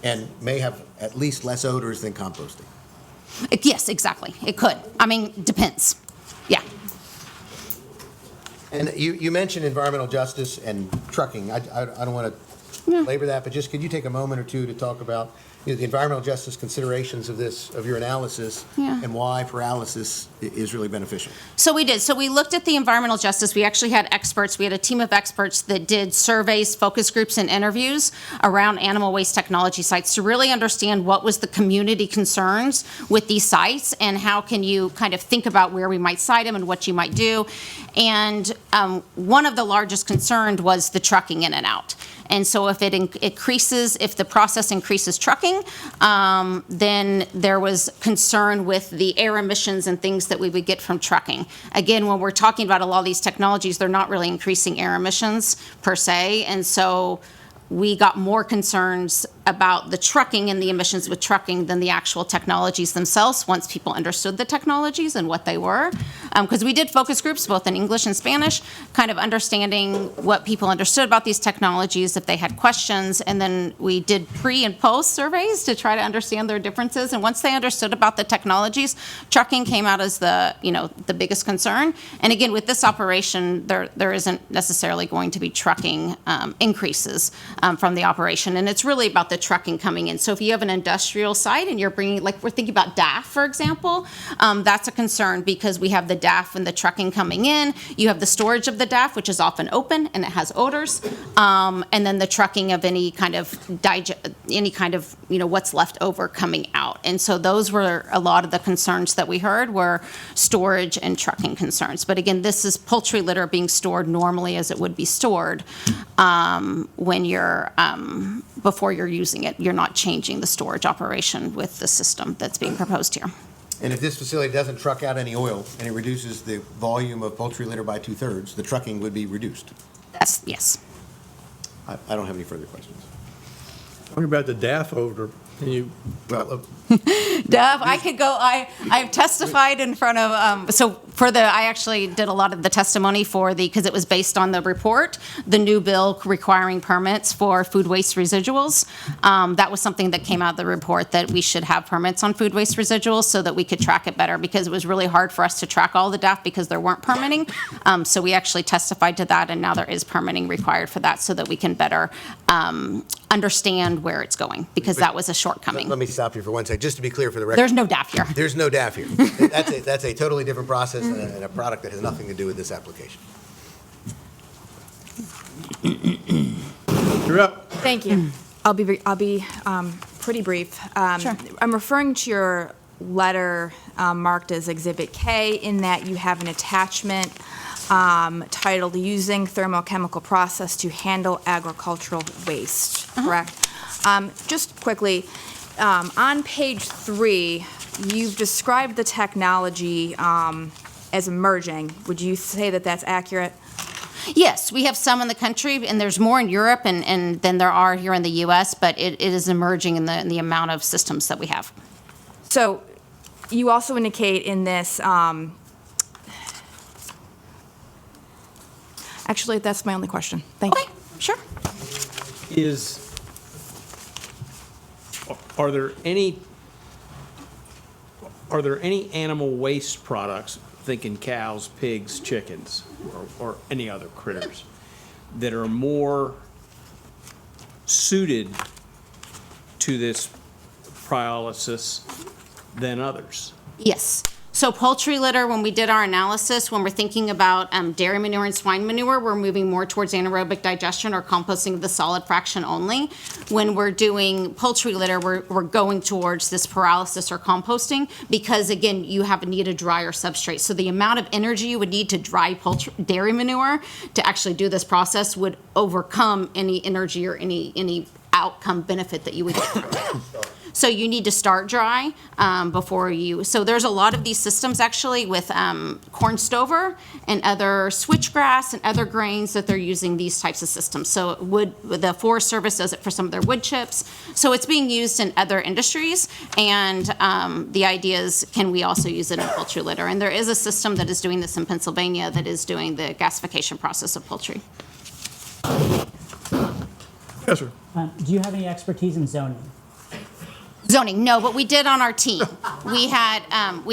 and may have at least less odors than composting. Yes, exactly. It could. I mean, depends. Yeah. And you mentioned environmental justice and trucking. I don't want to labor that, but just could you take a moment or two to talk about the environmental justice considerations of your analysis and why paralysis is really beneficial? So we did. So we looked at the environmental justice. We actually had experts. We had a team of experts that did surveys, focus groups, and interviews around animal waste technology sites to really understand what was the community concerns with these sites and how can you kind of think about where we might site them and what you might do. And one of the largest concerns was the trucking in and out. And so if if the process increases trucking, then there was concern with the air emissions and things that we would get from trucking. Again, when we're talking about a lot of these technologies, they're not really increasing air emissions per se. And so we got more concerns about the trucking and the emissions with trucking than the actual technologies themselves once people understood the technologies and what they were. Because we did focus groups both in English and Spanish, kind of understanding what people understood about these technologies, if they had questions, and then we did pre and post surveys to try to understand their differences. And once they understood about the technologies, trucking came out as the biggest concern. And again, with this operation, there isn't necessarily going to be trucking increases from the operation. And it's really about the trucking coming in. So if you have an industrial site and you're bringing, like we're thinking about DAF, for example, that's a concern because we have the DAF and the trucking coming in. You have the storage of the DAF, which is often open and it has odors. And then the trucking of any kind of what's left over coming out. And so those were a lot of the concerns that we heard were storage and trucking concerns. But again, this is poultry litter being stored normally as it would be stored when you're before you're using it. You're not changing the storage operation with the system that's being proposed here. And if this facility doesn't truck out any oil and it reduces the volume of poultry litter by 2/3, the trucking would be reduced. Yes. I don't have any further questions. Talking about the DAF odor, Can you, Deb, I could go, I've testified in front of, I actually did a lot of the testimony because it was based on the report, the new bill requiring permits for food waste residuals. That was something that came out of the report, that we should have permits on food waste residuals so that we could track it better, because it was really hard for us to track all the DAF because there weren't permitting. So we actually testified to that, and now there is permitting required for that so that we can better understand where it's going, because that was a shortcoming. Let me stop you for one second, just to be clear for the record. There's no DAF here. There's no DAF here. That's a totally different process and a product that has nothing to do with this application. you're up. Thank you. I'll be pretty brief. Sure. I'm referring to your letter marked as Exhibit K, in that you have an attachment titled "Using Thermochemical Process to Handle Agricultural Waste," correct? Just quickly, on page 3, you've described the technology as emerging. Would you say that that's accurate? Yes, we have some in the country, and there's more in Europe and than there are here in the U.S., but it is emerging in the amount of systems that we have. So you also indicate in this, actually, that's my only question. Thank you. Okay, sure. Are there any animal waste products, thinking cows, pigs, chickens, or any other critters, that are more suited to this pyrolysis than others? Yes. So poultry litter, when we did our analysis, when we're thinking about dairy manure and swine manure, we're moving more towards anaerobic digestion or composting of the solid fraction only. When we're doing poultry litter, we're going towards this pyrolysis or composting, because again, you need a drier substrate. So the amount of energy you would need to dry dairy manure to actually do this process would overcome any energy or any outcome benefit that you would get from it. So you need to start dry before you. So there's a lot of these systems actually with corn stover and other switchgrass and other grains that they're using these types of systems. So the Forest Service does it for some of their wood chips. So it's being used in other industries, and the idea is, can we also use it in poultry litter? And there is a system that is doing this in Pennsylvania that is doing the gasification process of poultry. Yes, sir. Do you have any expertise in zoning? Zoning, no, but we did on our team. We had an